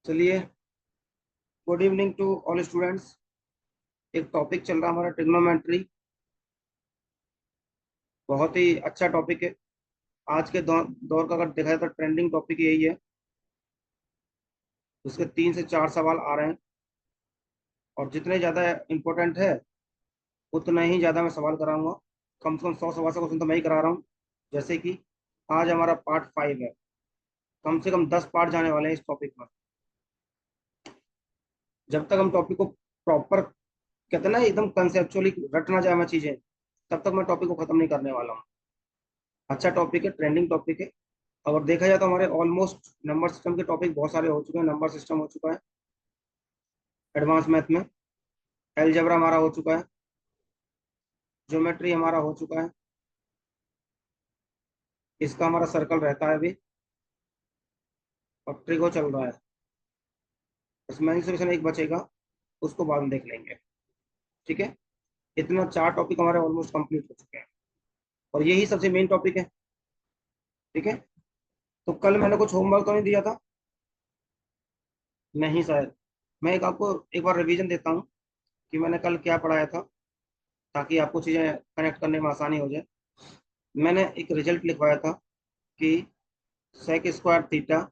चलिए, good evening to all students. एक topic चल रहा है हमारा ट्रिग्नोमेट्री। बहुत ही अच्छा टॉपिक है। आज के दौर का अगर देखा जाए तो ट्रेंडिंग टॉपिक यही है। उसके 3 से 4 सवाल आ रहे हैं और जितने ज़्यादा इम्पोर्टेंट है उतना ही ज़्यादा मैं सवाल कराऊंगा। कम से कम 100 सवाल से क्वेश्चन तो मैं ही करा रहा हूँ। जैसे कि आज हमारा पार्ट 5 है। कम से कम 10 पार्ट जाने वाले हैं इस टॉपिक में। जब तक हम टॉपिक को प्रॉपर, कहते हैं ना, एकदम कंसेप्चुअली रट ना जाए हमें चीज़ें, तब तक मैं टॉपिक को खत्म नहीं करने वाला हूँ। अच्छा टॉपिक है, ट्रेंडिंग टॉपिक है। अगर देखा जाए तो हमारे ऑलमोस्ट नंबर सिस्टम के टॉपिक बहुत सारे हो चुके हैं। नंबर सिस्टम हो चुका है एडवांस मैथ में, एलजेब्रा हमारा हो चुका है, ज्योमेट्री हमारा हो चुका है, इसका हमारा सर्कल रहता है अभी, और ट्रिगो चल रहा है। बस मेंसुरेशन एक बचेगा, उसको बाद में देख लेंगे। ठीक है, इतना 4 टॉपिक हमारे ऑलमोस्ट कंप्लीट हो चुके हैं और यही सबसे मेन टॉपिक है। ठीक है, तो कल मैंने कुछ होमवर्क तो नहीं दिया था? नहीं शायद। मैं आपको एक बार रिवीजन देता हूँ कि मैंने कल क्या पढ़ाया था, ताकि आपको चीज़ें कनेक्ट करने में आसानी हो जाए। मैंने एक रिजल्ट लिखवाया था कि sec square theta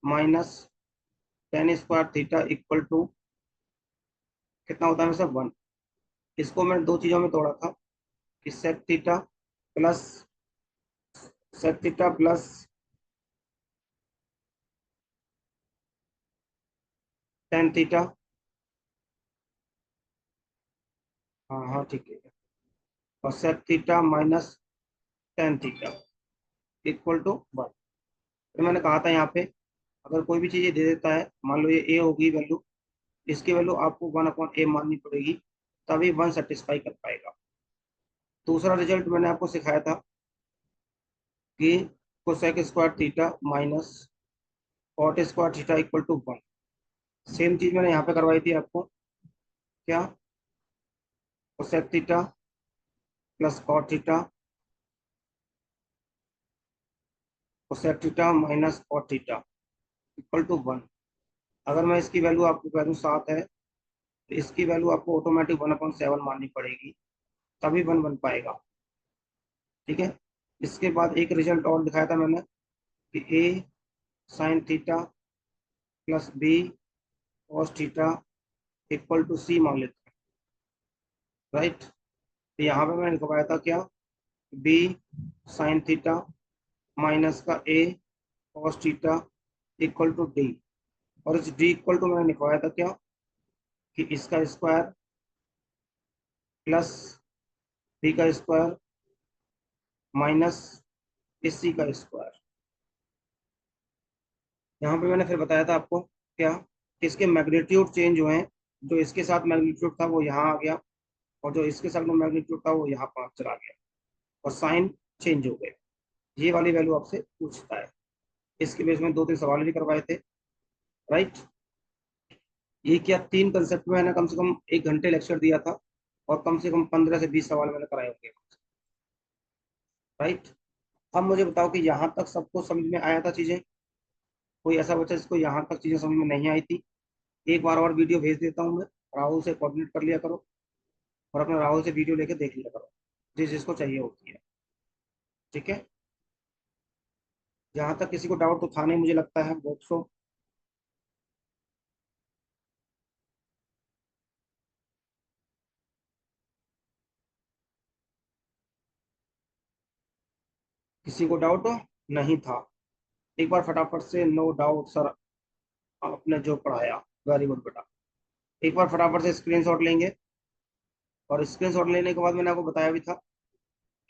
minus tan square theta equal to कितना होता है मेरे साहब? 1। इसको मैंने दो चीज़ों में तोड़ा था कि plus sec theta plus tan theta. हाँ हाँ, ठीक है। और sec theta minus tan theta equal to 1। फिर मैंने कहा था यहाँ पे, अगर कोई भी चीज़ ये दे देता है, मान लो ये ए होगी वैल्यू, इसकी वैल्यू आपको 1/a माननी पड़ेगी, तभी 1 सेटिस्फाई कर पाएगा। दूसरा रिजल्ट मैंने आपको सिखाया था कि cosec square theta minus cot square theta equal to 1। Same चीज मैंने यहाँ पे करवाई थी आपको। क्या? Cosec theta plus cot theta, cosec theta minus cot theta equal to 1। अगर मैं इसकी वैल्यू, आपकी वैल्यू 7 है, तो इसकी वैल्यू आपको ऑटोमेटिक 1/7 माननी पड़ेगी, तभी 1 बन पाएगा। ठीक है, इसके बाद एक रिजल्ट और दिखाया था मैंने कि A sine theta plus B cos theta equal to C मान लेते हैं। राइट, तो यहाँ पे मैंने लिखवाया था क्या? बी साइन थीटा माइनस का A cos theta equal to D. और इस डी इक्वल टू मैंने लिखवाया था क्या? कि इसका स्क्वायर प्लस बी का स्क्वायर माइनस इस सी का स्क्वायर। यहाँ पे मैंने फिर बताया था आपको क्या, कि इसके मैग्नीट्यूड चेंज हुए हैं। जो इसके साथ मैग्नीट्यूड था वो यहाँ आ गया, और जो इसके साथ में मैग्नीट्यूड था वो यहाँ पर चला गया, और साइन चेंज हो गए। ये वाली वैल्यू आपसे पूछता है। इसके बेस में 2-3 सवाल भी करवाए थे। राइट, ये क्या, 3 कंसेप्ट में मैंने कम से कम 1 घंटे लेक्चर दिया था, और कम से कम 15 से 20 सवाल मैंने कराए होंगे। राइट, अब मुझे बताओ कि यहाँ तक सबको समझ में आया था चीजें? कोई ऐसा बच्चा जिसको यहाँ तक चीजें समझ में नहीं आई थी? एक बार और वीडियो भेज देता हूँ मैं, राहुल से कोऑर्डिनेट कर लिया करो, और अपने राहुल से वीडियो लेके देख लिया करो, जिस जिसको चाहिए होती है। ठीक है, जहाँ तक किसी को डाउट तो था नहीं, मुझे लगता है बहुत सो। किसी को डाउट नहीं था? एक बार फटाफट से नो डाउट सर, आपने जो पढ़ाया वेरी गुड बेटा। एक बार फटाफट से स्क्रीनशॉट लेंगे, और स्क्रीनशॉट लेने के बाद मैंने आपको बताया भी था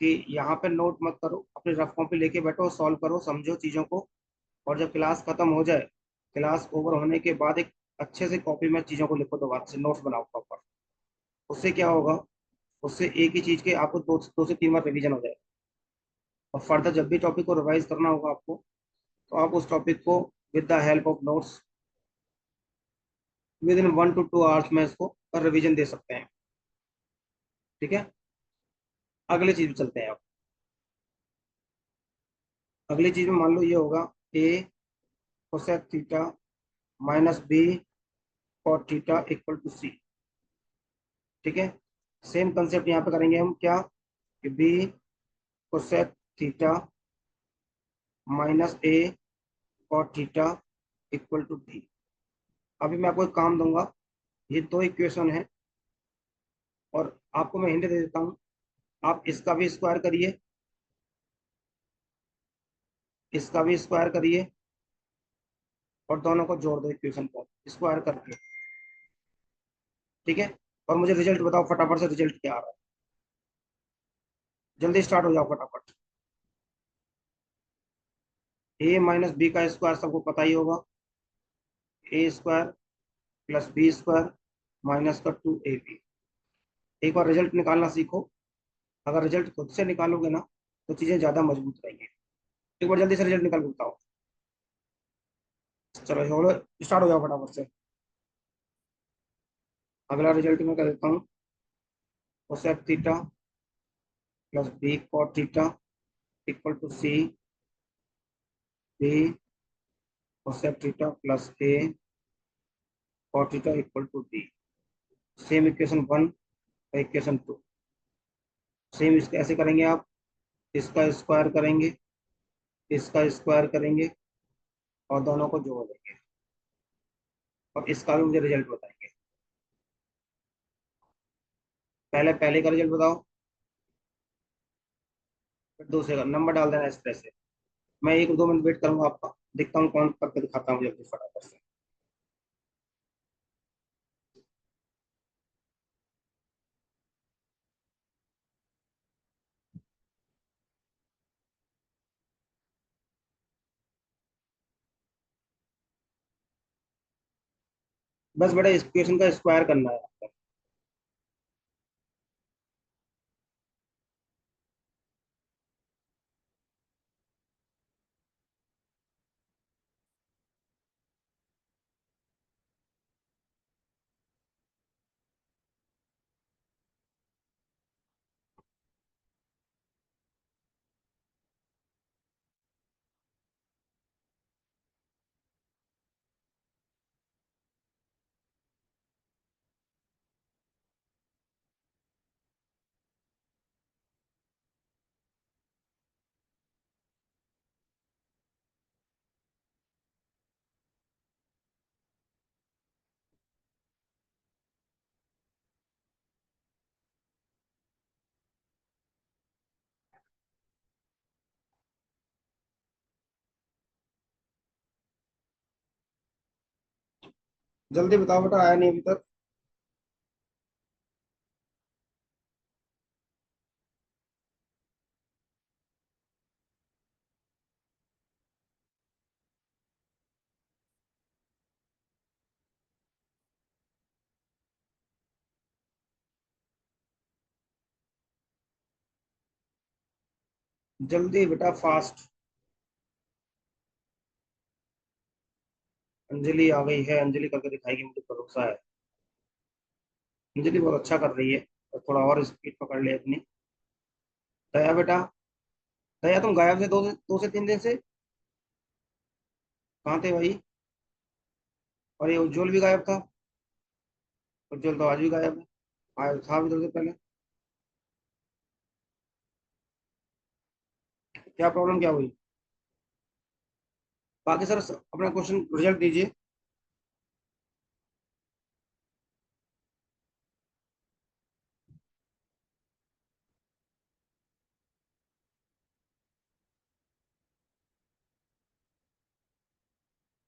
कि यहाँ पे नोट मत करो, अपनी रफ कॉपी लेके बैठो, सॉल्व करो, समझो चीज़ों को। और जब क्लास खत्म हो जाए, क्लास ओवर होने के बाद एक अच्छे से कॉपी में चीज़ों को लिखो, दोबारा से नोट्स बनाओ प्रॉपर। उससे क्या होगा? उससे एक ही चीज़ के आपको 2 से 3 बार रिवीजन हो जाएगा, और फर्दर जब भी टॉपिक को रिवाइज करना होगा आपको, तो आप उस टॉपिक को with the help of notes with in 1 to 2 hours में इसको रिवीजन दे सकते हैं। ठीक है, अगली चीज पे चलते हैं आप। अगली चीज में मान लो ये होगा A cosec theta minus B cot theta equal to C. ठीक है, सेम कंसेप्ट यहाँ पे करेंगे हम क्या, कि b cosec theta minus a cot theta equal to d. अभी मैं आपको एक काम दूंगा, ये दो इक्वेशन है और आपको मैं हिंट दे देता हूँ, आप इसका भी स्क्वायर करिए, इसका भी स्क्वायर करिए और दोनों को जोड़ दो इक्वेशन को स्क्वायर करके। ठीक है, और मुझे रिजल्ट बताओ फटाफट से, रिजल्ट क्या आ रहा है, जल्दी स्टार्ट हो जाओ फटाफट। ए माइनस बी का स्क्वायर सबको पता ही होगा, A square plus B square minus का 2ab। एक बार रिजल्ट निकालना सीखो, अगर रिजल्ट खुद से निकालोगे ना तो चीजें ज्यादा मजबूत रहेंगी। एक बार जल्दी से रिजल्ट निकाल के बताओ। चलो छोड़ो, स्टार्ट हो जाओ फटाफट से। अगला रिजल्ट मैं कर देता हूँ, cosec theta plus b cot theta equal to c b cosec theta plus a cot theta equal to d. Same equation one और इक्वेशन टू, सेम इसका ऐसे करेंगे आप, इसका स्क्वायर करेंगे, इसका स्क्वायर करेंगे और दोनों को जोड़ देंगे और इसका भी मुझे रिजल्ट बताएंगे। पहले पहले का रिजल्ट बताओ, फिर दूसरे का नंबर डाल देना इस तरह से। मैं 1-2 मिनट वेट करूंगा आपका, देखता हूँ कौन करके दिखाता हूँ जल्दी फटाफट से। बस बेटा इस इक्वेशन का स्क्वायर करना है आपको। जल्दी बताओ बेटा, आया नहीं अभी तक। जल्दी बेटा फास्ट। अंजलि आ गई है, अंजलि करके दिखाएगी, मुझे भरोसा है। अंजलि बहुत अच्छा कर रही है, और थोड़ा और स्पीड पकड़ ले अपनी। दया बेटा, दया तुम गायब थे 2 से 3 दिन से, कहाँ थे भाई। और ये उज्जवल भी गायब था, उज्जवल तो आज भी गायब है, आया था भी 2 दिन पहले। क्या प्रॉब्लम क्या हुई। बाकी सर अपना क्वेश्चन रिजल्ट दीजिए।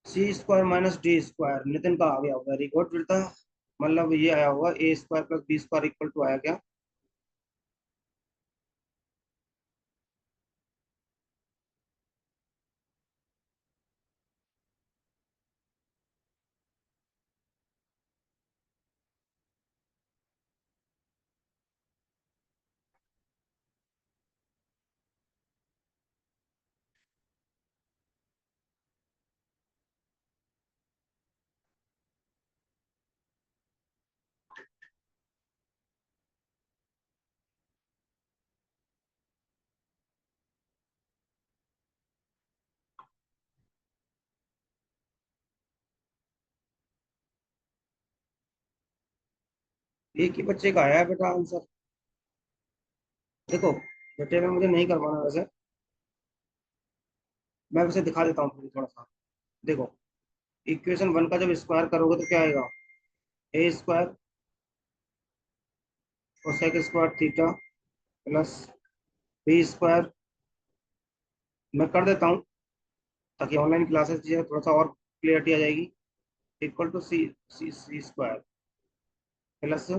C square minus D square, Nitin का आ गया, वेरी गुड बेटा। मतलब ये आया होगा A square plus B square equal to आया क्या। एक ही बच्चे का आया है बेटा आंसर। देखो बेटे में मुझे नहीं करवाना वैसे, मैं वैसे दिखा देता हूँ फिर थोड़ा सा। देखो इक्वेशन वन का जब स्क्वायर करोगे तो क्या आएगा, A square cosec square theta plus B square, मैं कर देता हूँ ताकि ऑनलाइन क्लासेस जो है थोड़ा सा और क्लियरिटी आ जाएगी। Equal to c c c square plus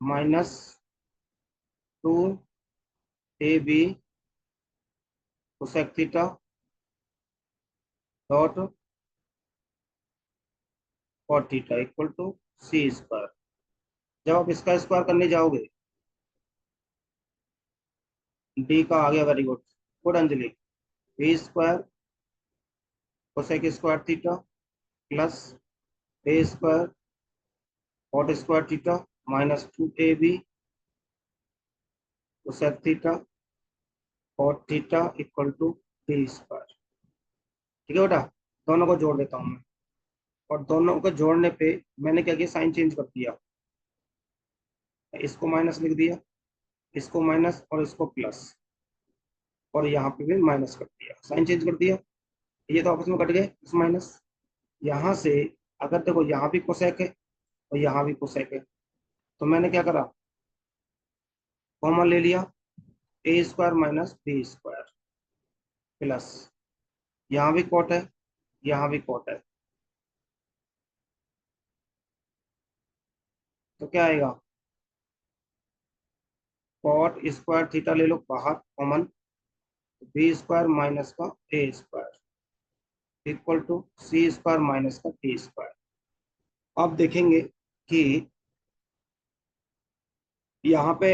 minus two a b cosec theta dot cot theta equal to C square. जब आप इसका स्क्वायर करने जाओगे, डी का आ गया, very good, good Anjali. B square cosec square theta plus a square cot square theta minus two a b cosec theta cot theta equal to d square. ठीक है बेटा, दोनों को जोड़ देता हूँ मैं, और दोनों को जोड़ने पे मैंने क्या किया, साइन चेंज कर दिया, इसको माइनस लिख दिया, इसको माइनस और इसको प्लस, और यहाँ पे भी माइनस कर दिया, साइन चेंज कर दिया। ये तो आपस में कट गए प्लस माइनस। यहाँ से अगर देखो यहाँ भी कोसेक है और यहाँ भी कोसेक है, तो मैंने क्या करा, कॉमन ले लिया, A square minus B square plus, यहाँ भी कॉट है यहाँ भी कॉट है, तो क्या आएगा, कॉट स्क्वायर थीटा ले लो बाहर कॉमन, बी स्क्वायर माइनस का A square equal to C square minus का टी स्क्वायर। अब देखेंगे कि यहाँ पे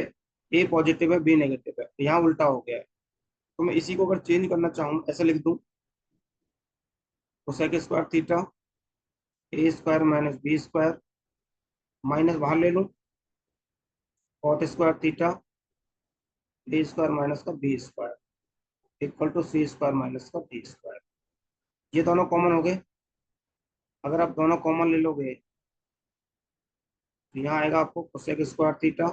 ए पॉजिटिव है बी नेगेटिव है, यहाँ उल्टा हो गया है। तो मैं इसी को अगर चेंज करना चाहूँ ऐसे लिख दूँ, cosec square theta A square minus B square, minus बाहर ले लूँ, cot square theta A square minus का B square equal to C square minus का डी स्क्वायर। ये दोनों कॉमन हो गए। अगर आप दोनों कॉमन ले लोगे तो यहाँ आएगा आपको cosec square theta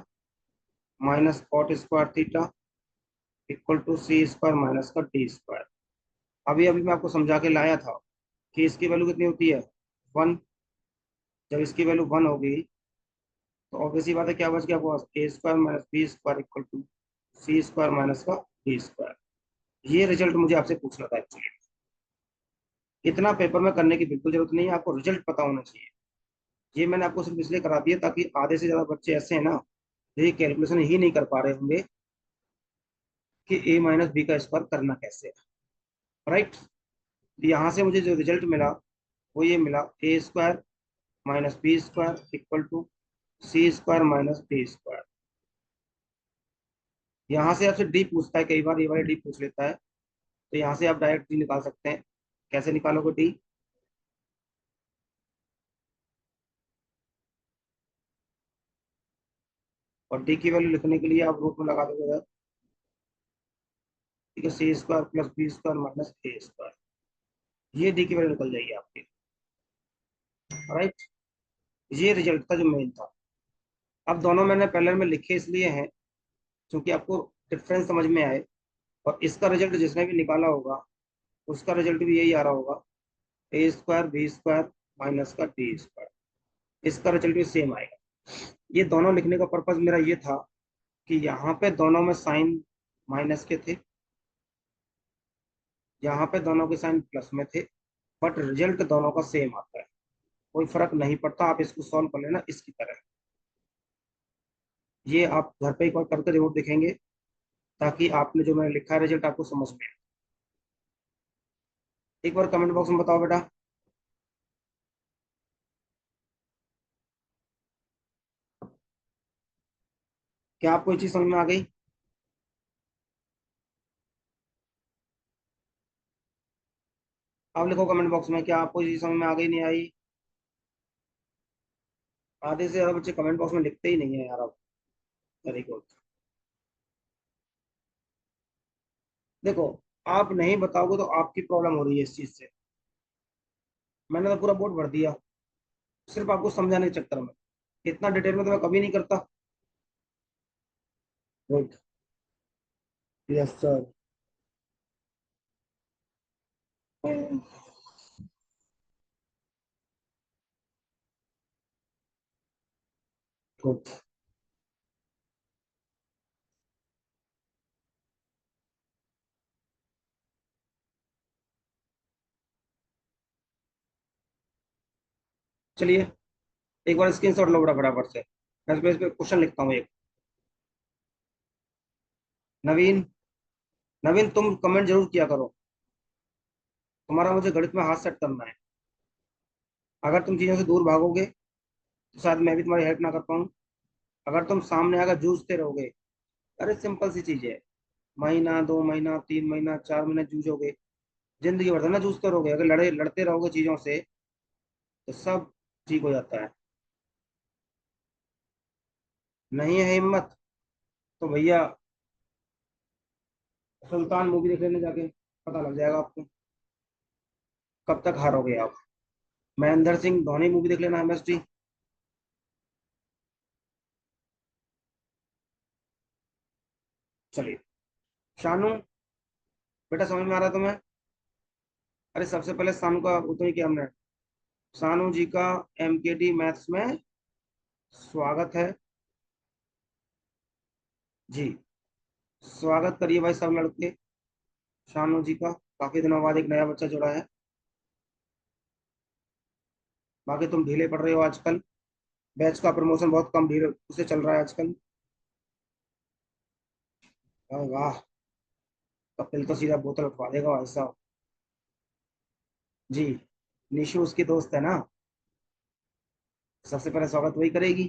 minus cot square theta equal to C square minus का डी स्क्वायर। अभी अभी मैं आपको समझा के लाया था कि इसकी वैल्यू कितनी होती है, वन। जब इसकी वैल्यू वन होगी तो ऑब्वियसली बात है क्या बच गया आपको, A square minus B square equal to C square minus का डी स्क्वायर। ये रिजल्ट मुझे आपसे पूछना था एक्चुअली। इतना पेपर में करने की बिल्कुल जरूरत नहीं है, आपको रिजल्ट पता होना चाहिए। ये मैंने आपको सिर्फ इसलिए करा दिया ताकि आधे से ज्यादा बच्चे ऐसे हैं ना, ये कैलकुलेशन ही नहीं कर पा रहे होंगे कि ए माइनस बी का स्क्वायर करना कैसे है। राइट, यहाँ से मुझे जो रिजल्ट मिला वो ये मिला, A square minus B square equal to C square minus D square. यहाँ से आपसे डी पूछता है, कई बार ये वाला डी पूछ लेता है, तो यहाँ से आप डायरेक्ट डी निकाल सकते हैं। कैसे निकालोगे डी, और डी की वैल्यू लिखने के लिए आप रूट में लगा दोगे इधर, ठीक है, C square plus B square minus A square, ये डी की वैल्यू निकल जाएगी आपकी। राइट, ये रिजल्ट था जो मेन था। अब दोनों मैंने पहले में लिखे इसलिए हैं क्योंकि आपको डिफरेंस समझ में आए, और इसका रिजल्ट जिसने भी निकाला होगा उसका रिजल्ट भी यही आ रहा होगा, A square B square minus का डी स्क्वायर, इसका रिजल्ट भी सेम आएगा। ये दोनों लिखने का पर्पज मेरा ये था कि यहाँ पे दोनों में साइन माइनस के थे, यहाँ पे दोनों के साइन प्लस में थे, बट रिजल्ट दोनों का सेम आता है, कोई फर्क नहीं पड़ता। आप इसको सॉल्व कर लेना इसकी तरह। ये आप घर पे एक बार करके जरूर देखेंगे ताकि आपने जो मैंने लिखा है रिजल्ट आपको समझ में आए। एक बार कमेंट बॉक्स में बताओ बेटा, क्या आपको ये चीज समझ में आ गई। आप लिखो कमेंट बॉक्स में, क्या आपको ये चीज समझ में आ गई नहीं आई। आधे से ज्यादा बच्चे कमेंट बॉक्स में लिखते ही नहीं है यार अब। Very good. देखो, आप नहीं बताओगे तो आपकी प्रॉब्लम हो रही है इस चीज से। मैंने तो पूरा बोर्ड भर दिया, सिर्फ आपको समझाने के चक्कर में, इतना डिटेल में तो मैं कभी नहीं करता। गुड। Yes sir. गुड। चलिए एक बार स्क्रीनशॉट लो बड़ा फटाफट से, मैं इस पे क्वेश्चन लिखता हूँ एक। नवीन, नवीन तुम कमेंट जरूर किया करो, तुम्हारा मुझे गणित में हाथ सेट करना है। अगर तुम चीजों से दूर भागोगे तो शायद मैं भी तुम्हारी हेल्प ना कर पाऊँ। अगर तुम सामने आकर जूझते रहोगे, अरे सिंपल सी चीज है, महीना 2 महीना 3 महीना 4 महीना जूझोगे, जिंदगी भर तो ना जूझते रहोगे। अगर लड़ते रहोगे चीजों से तो सब ठीक हो जाता है। नहीं है हिम्मत तो भैया सुल्तान मूवी देख लेने जाके, पता लग जाएगा आपको कब तक हारोगे आप। महेंद्र सिंह धोनी मूवी देख लेना, एमएसटी। चलिए। शानू, बेटा समझ में आ रहा है तुम्हें? अरे सबसे पहले शानू का वो तो ही किया हमने। शानू जी का एमकेटी मैथ्स में स्वागत है। जी, स्वागत करिए भाई सब लड़के, शानू जी का। काफी दिनों बाद एक नया बच्चा जुड़ा है। बाकी तुम ढीले पड़ रहे हो आजकल, बैच का प्रमोशन बहुत कम ढीले उसे चल रहा है आजकल। वाह, कपिल तो सीधा बोतल उठवा देगा भाई साहब। जी, निशु उसकी दोस्त है ना, सबसे पहले स्वागत वही करेगी।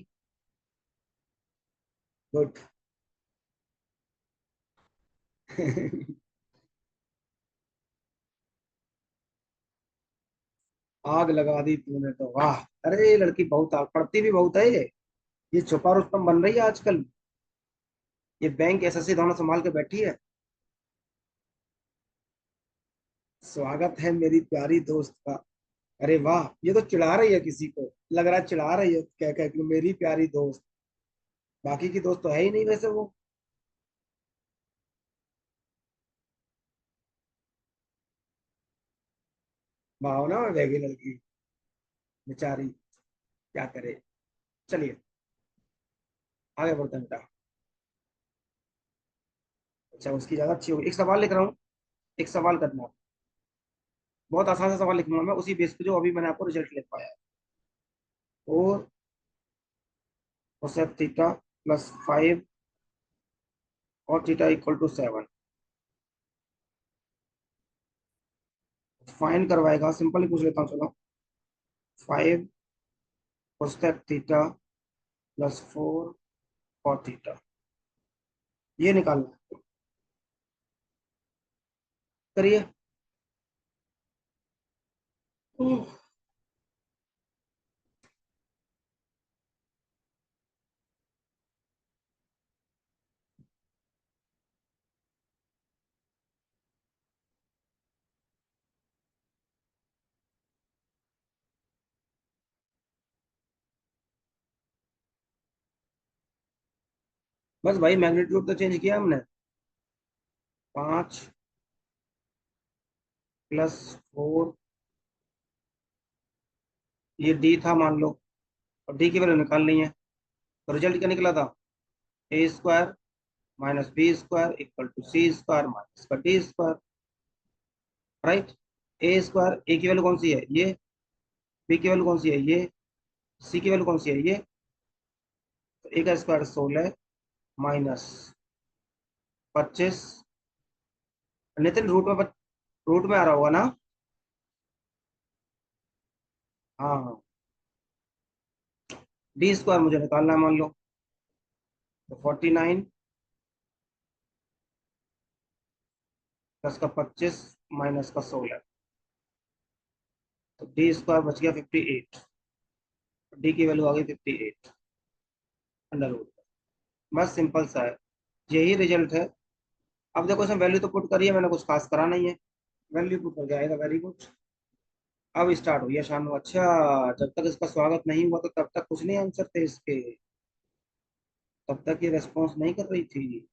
गुड। आग लगा दी तूने तो, वाह। अरे ये लड़की बहुत आग पढ़ती भी बहुत है ये छुपा रुस्तम बन रही है आजकल। ये बैंक एसएससी दोनों संभाल के बैठी है। स्वागत है मेरी प्यारी दोस्त का। अरे वाह, ये तो चिढ़ा रही है किसी को, लग रहा है चिढ़ा रही है कह कह के मेरी प्यारी दोस्त। बाकी की दोस्त तो है ही नहीं वैसे वो। भावना में बह गई लड़की बेचारी, क्या करे। चलिए आगे बढ़ते हैं बेटा। अच्छा उसकी ज्यादा अच्छी होगी, एक सवाल लिख रहा हूँ, एक सवाल करना। बहुत आसान सा सवाल लिखूंगा मैं उसी बेस पे जो अभी मैंने आपको रिजल्ट लिख पाया है। और कोसेक थीटा प्लस 5 और थीटा इक्वल टू 7, फाइन करवाएगा। सिंपल ही पूछ लेता हूँ चलो। 5 कोसेक थीटा प्लस 4 और थीटा, ये निकालना है। करिए। उह, बस भाई मैग्नीट्यूड तो चेंज किया हमने। 5 प्लस 4, ये डी था मान लो, और डी की वैल्यू निकालनी है। तो रिजल्ट क्या निकला था? A square minus B square equal to C square minus का D square. Right. A square, A की वैल्यू कौन सी है ये, बी की वैल्यू कौन सी है ये, सी की वैल्यू कौन सी है ये। तो ए का स्क्वायर 16 माइनस 25। नितिन रूट में आ रहा होगा ना? हाँ हाँ। डी स्क्वायर मुझे निकालना है मान लो, तो 49 प्लस का 25 माइनस का 16, तो डी स्क्वायर बच गया 58। डी की वैल्यू आ गई 58 अंडर रूट। बस सिंपल सा है, यही रिजल्ट है। अब देखो इसमें वैल्यू तो पुट करी है मैंने, कुछ खास करा नहीं है। वैल्यू पुट करके आएगा, वेरी गुड। अब स्टार्ट हुई है शानू। अच्छा, जब तक इसका स्वागत नहीं हुआ तो तब तक कुछ नहीं आंसर थे इसके, तब तक ये रेस्पॉन्स नहीं कर रही थी।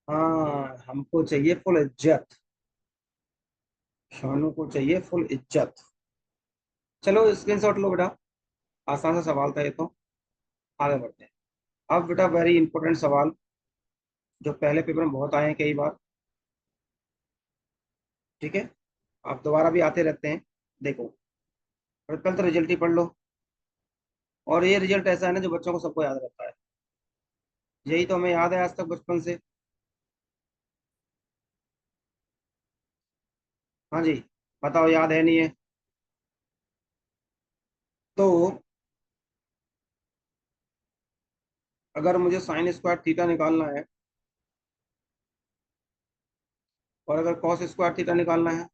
हाँ, हमको चाहिए फुल इज्जत। शानू को चाहिए फुल इज्जत। चलो स्क्रीनशॉट लो बेटा, आसान सा सवाल था ये तो। आगे बढ़ते हैं। अब बेटा वेरी इंपॉर्टेंट सवाल, जो पहले पेपर में बहुत आए हैं कई बार। ठीक है, आप दोबारा भी आते रहते हैं। देखो, और कल तो रिजल्ट ही पढ़ लो। और ये रिजल्ट ऐसा है ना जो बच्चों को सबको याद रहता है। यही तो हमें याद है आज तक बचपन से। हाँ जी, बताओ याद है नहीं है? तो अगर मुझे साइन स्क्वायर थीटा निकालना है, और अगर कॉस स्क्वायर थीटा निकालना है।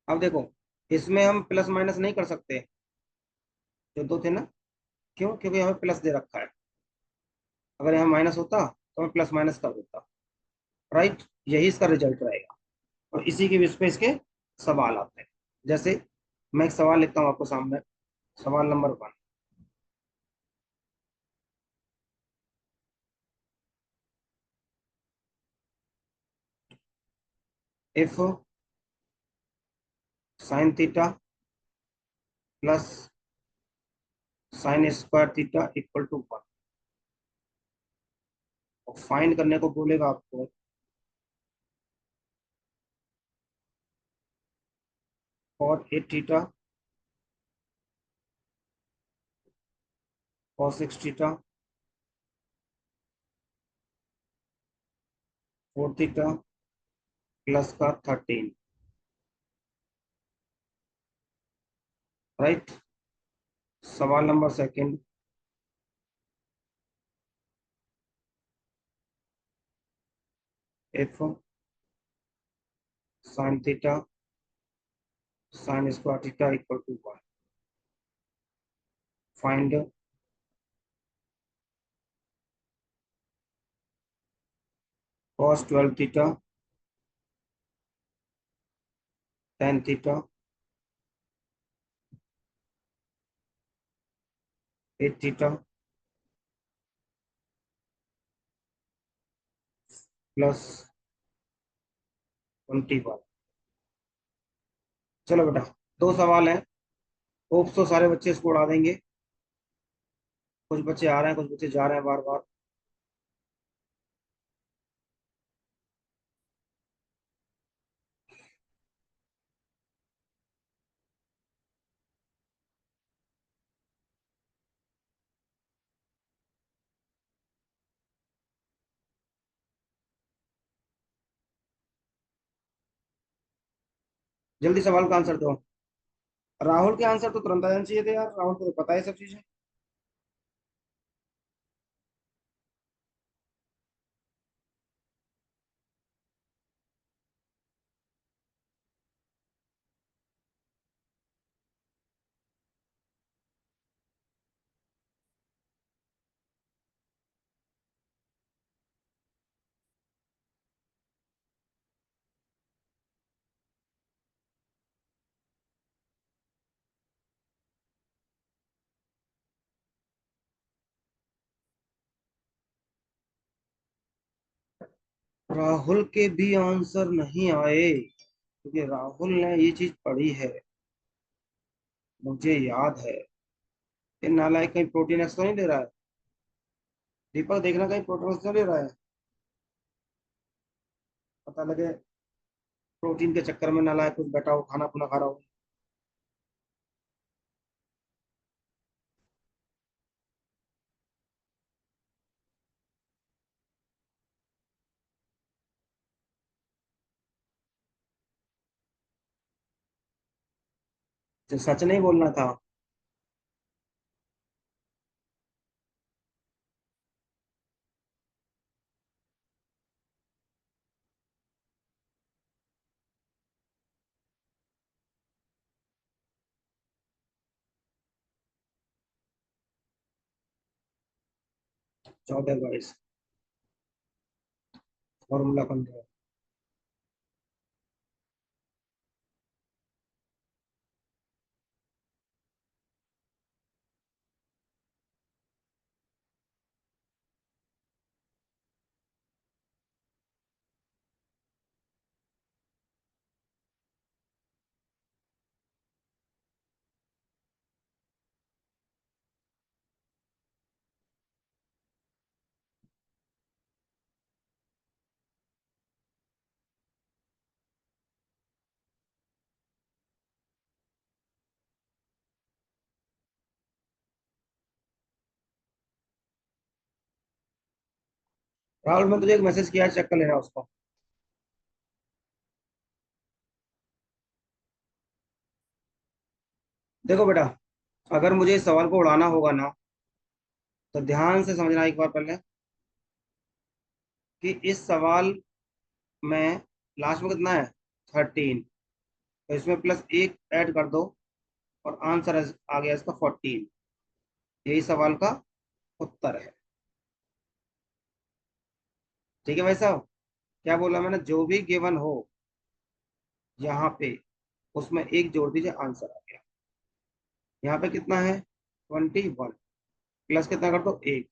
अब देखो, इसमें हम प्लस माइनस नहीं कर सकते, जो दो थे ना। क्यों? क्योंकि हमें प्लस दे रखा है। अगर यहाँ माइनस होता तो मैं प्लस माइनस कर देता। राइट, यही इसका रिजल्ट रहेगा। और इसी के बेस पे इसके सवाल आते हैं। जैसे मैं एक सवाल लिखता हूँ आपको सामने। सवाल number 1। If sine theta plus sine square theta equal to 1, और फाइंड करने को बोलेगा आपको cot a theta, cos 6 theta, 4 theta plus का 13। राइट। सवाल number second. If sine theta sine square theta equal to 1, find cos 12 theta, ten theta, 8 theta plus 21। चलो बेटा, दो सवाल हैं। होप तो सारे बच्चे इसको उड़ा देंगे। कुछ बच्चे आ रहे हैं, कुछ बच्चे जा रहे हैं बार बार। जल्दी सवाल का आंसर दो। राहुल के आंसर तो तुरंत आ जाना चाहिए थे यार, राहुल को तो पता है सब चीजें। राहुल के भी आंसर नहीं आए, क्योंकि राहुल ने ये चीज पढ़ी है, मुझे याद है। ये नालायक कहीं प्रोटीन एक्स तो नहीं ले रहा है? दीपक देखना, कहीं प्रोटीन एक्स तो ले रहा है? पता लगे प्रोटीन के चक्कर में नालायक कुछ बैठा हो, खाना खुना खा रहा हो। तो सच नहीं बोलना था। 14/22 फॉर्मूला 15। राहुल, मैं तुझे एक मैसेज किया, चेक कर लेना उसको। देखो बेटा, अगर मुझे इस सवाल को उड़ाना होगा ना, तो ध्यान से समझना एक बार पहले, कि इस सवाल में लास्ट में कितना है, 13। तो इसमें प्लस एक ऐड कर दो, और आंसर आ गया इसका 14। यही सवाल का उत्तर है। ठीक है भाई साहब। क्या बोला मैंने, जो भी गिवन हो यहाँ पे, उसमें एक जोड़ दीजिए, आंसर आ गया। यहाँ पे कितना है, 21। प्लस कितना कर दो, एक।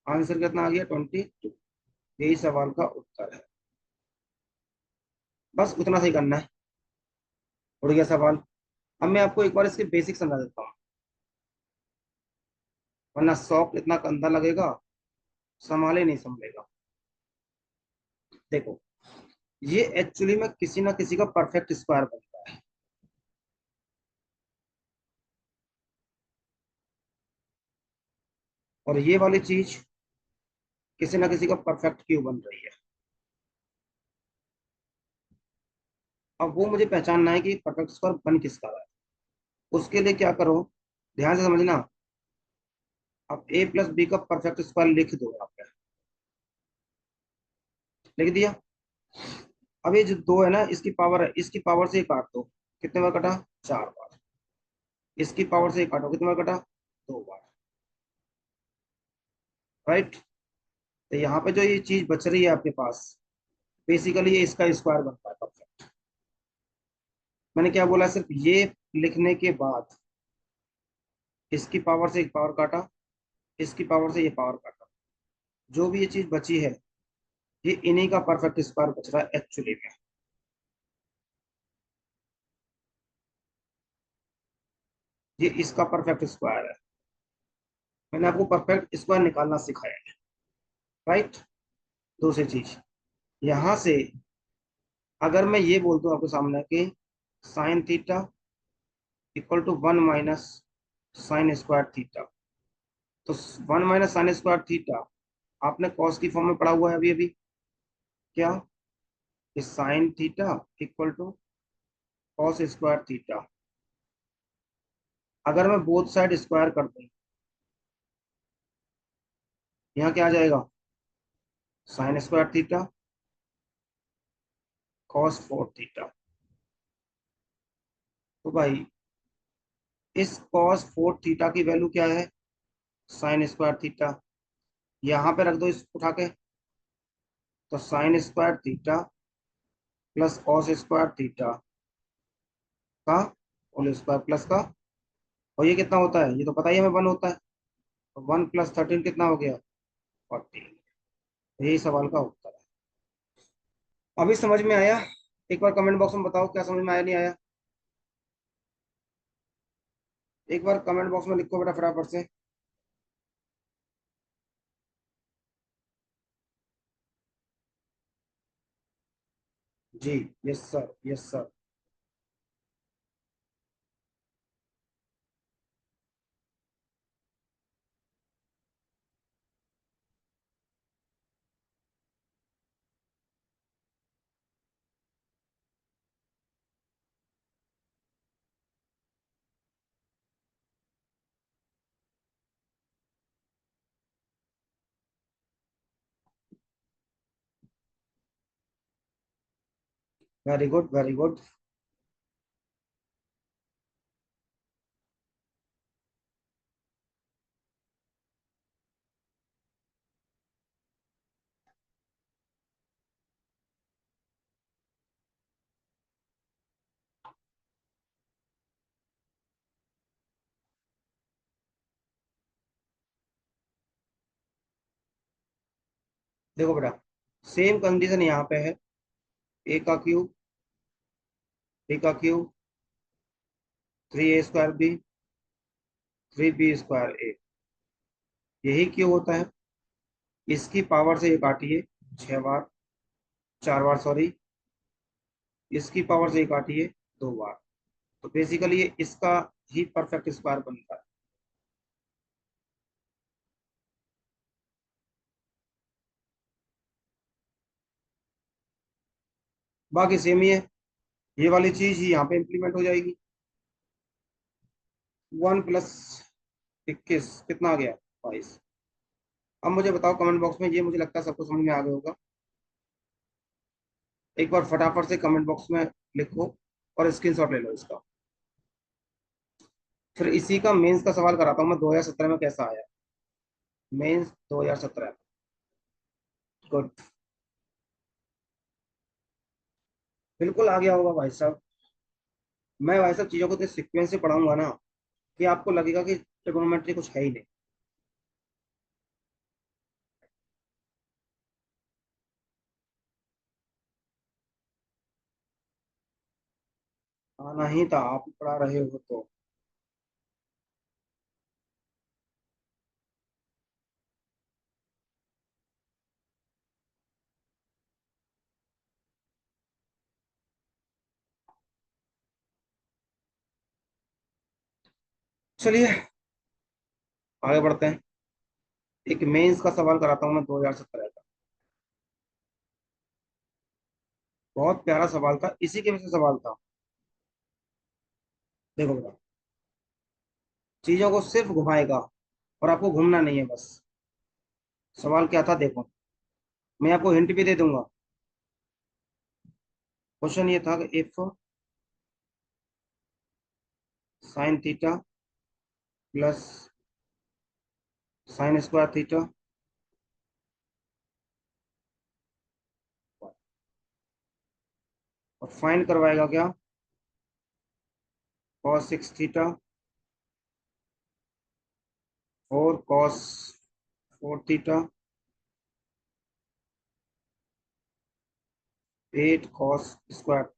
आंसर कितना आ गया, 22। यही सवाल का उत्तर है। बस उतना सही करना है। उड़ गया सवाल। अब मैं आपको एक बार इसके बेसिक समझा देता हूँ, वरना शौक इतना गंदा लगेगा, संभाले नहीं संभलेगा। देखो, ये एक्चुअली में किसी ना किसी का परफेक्ट स्क्वायर बनता है। और ये वाली चीज किसी ना किसी का परफेक्ट क्यूब बन रही है। अब वो मुझे पहचानना है कि परफेक्ट स्क्वायर बन किसका रहा है। उसके लिए क्या करो, ध्यान से समझना। अब a प्लस बी का परफेक्ट स्क्वायर लिख दो यहाँ पे। लिख दिया। अब ये जो दो है ना, इसकी पावर है, इसकी पावर से ये काट दो। कितने बार कटा, 4 बार। इसकी पावर से ये काटो, कितने बार कटा, 2 बार। राइट। तो यहाँ पे जो ये चीज बच रही है आपके पास, बेसिकली ये इसका स्क्वायर बनता है परफेक्ट। मैंने क्या बोला, सिर्फ ये लिखने के बाद इसकी पावर से एक पावर काटा, इसकी पावर से ये पावर काटा, जो भी ये चीज बची है, ये इन्हीं का परफेक्ट स्क्वायर बच रहा है एक्चुअली में। ये इसका परफेक्ट स्क्वायर है। मैंने आपको परफेक्ट स्क्वायर निकालना सिखाया है। राइट। दूसरी चीज, यहां से अगर मैं ये बोल दूं आपके सामने कि sine theta equal to 1 - sine square theta, तो 1 - साइन स्क्वायर थीटा आपने कॉस की फॉर्म में पढ़ा हुआ है अभी अभी। क्या, इस sine theta equal to cos square theta. अगर मैं बोथ साइड स्क्वायर कर दूं, यहाँ क्या आ जाएगा, sign square theta cos 4 theta. तो भाई, इस cos 4 थीटा की वैल्यू क्या है, साइन स्क्वायर थीटा। यहाँ पे रख दो इस उठा के। तो sign square theta plus cos square theta का होल स्क्वायर प्लस का, और ये कितना होता है, ये तो पता ही हमें 1 होता है। तो 1 + 13 कितना हो गया, 14। यही सवाल का उत्तर है। अभी समझ में आया? एक बार कमेंट बॉक्स में बताओ, क्या समझ में आया, नहीं आया। एक बार कमेंट बॉक्स में लिखो बेटा फटाफट से। जी। Yes sir, yes sir. Very good very good. देखो बेटा, सेम कंडीशन यहाँ पे है। ए का क्यूब, बी का cube, 3a² B, 3b² A, यही क्यों होता है। इसकी पावर से ये काटिए 6 बार, 4 बार सॉरी, इसकी पावर से ये काटिए 2 बार। तो बेसिकली ये इसका ही परफेक्ट स्क्वायर बनता है। बाकी सेम ही है, ये वाली चीज ही यहाँ पे इम्प्लीमेंट हो जाएगी। 1 + 21 कितना आ गया, 22। अब मुझे बताओ कमेंट बॉक्स में, ये मुझे लगता है सबको समझ में आ गया होगा। एक बार फटाफट से कमेंट बॉक्स में लिखो और स्क्रीनशॉट ले लो इसका। फिर इसी का मेंस का सवाल कराता हूँ मैं, 2017 में कैसा आया। मेंस 2017। गुड। बिल्कुल आ गया होगा भाई साहब। मैं भाई साहब चीजों को तो सीक्वेंस से पढ़ाऊंगा ना, कि आपको लगेगा कि ट्रिग्नोमेट्री कुछ है ही नहीं। आना ही था, आप पढ़ा रहे हो तो। चलिए आगे बढ़ते हैं। एक मेंस का सवाल कराता हूँ मैं 2017 का। बहुत प्यारा सवाल था, इसी के वजह से सवाल था। देखो बेटा, चीजों को सिर्फ घुमाएगा और आपको घूमना नहीं है बस। सवाल क्या था देखो, मैं आपको हिंट भी दे दूंगा। क्वेश्चन ये था कि if sine theta plus sin² theta, और फाइंड करवाएगा क्या, cos 6 थीटा और cos 4 theta, 8 cos²,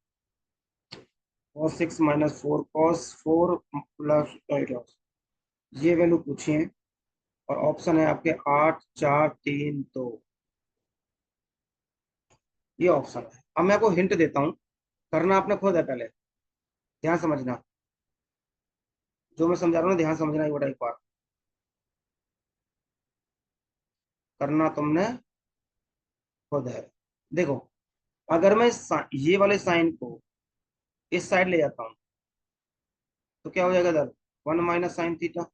cos 6 - 4 cos 4 + ये वैल्यू पूछी है। और ऑप्शन है आपके 8 4 3 2, ये ऑप्शन है। अब मैं आपको हिंट देता हूँ, करना आपने खुद है पहले, ध्यान समझना। जो मैं समझा रहा हूँ ना, ध्यान समझना एक बड़ा, एक बार करना तुमने खुद है। देखो, अगर मैं ये वाले साइन को इस साइड ले जाता हूँ तो क्या हो जाएगा इधर, 1 - sin थीटा।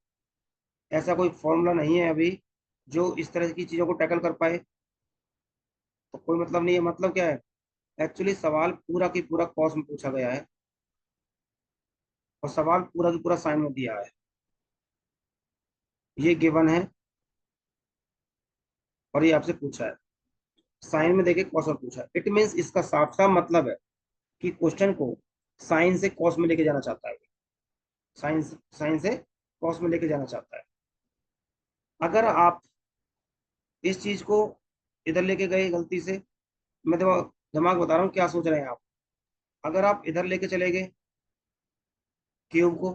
ऐसा कोई फॉर्मूला नहीं है अभी जो इस तरह की चीजों को टैकल कर पाए, तो कोई मतलब नहीं है। मतलब क्या है, एक्चुअली सवाल पूरा की पूरा कॉस में पूछा गया है, और सवाल पूरा की पूरा साइन में दिया है। ये गिवन है और ये आपसे पूछा है, साइन में देके कॉस में पूछा है। इट मीन्स इसका साफ साफ मतलब है कि क्वेश्चन को साइन से कॉस में लेके जाना चाहता है। साइंस साइन से कॉस में लेके जाना चाहता है। अगर आप इस चीज को इधर लेके गए गलती से, मैं दिमाग दिमाग बता रहा हूँ क्या सोच रहे हैं आप। अगर आप इधर लेके चले गए क्यूब को,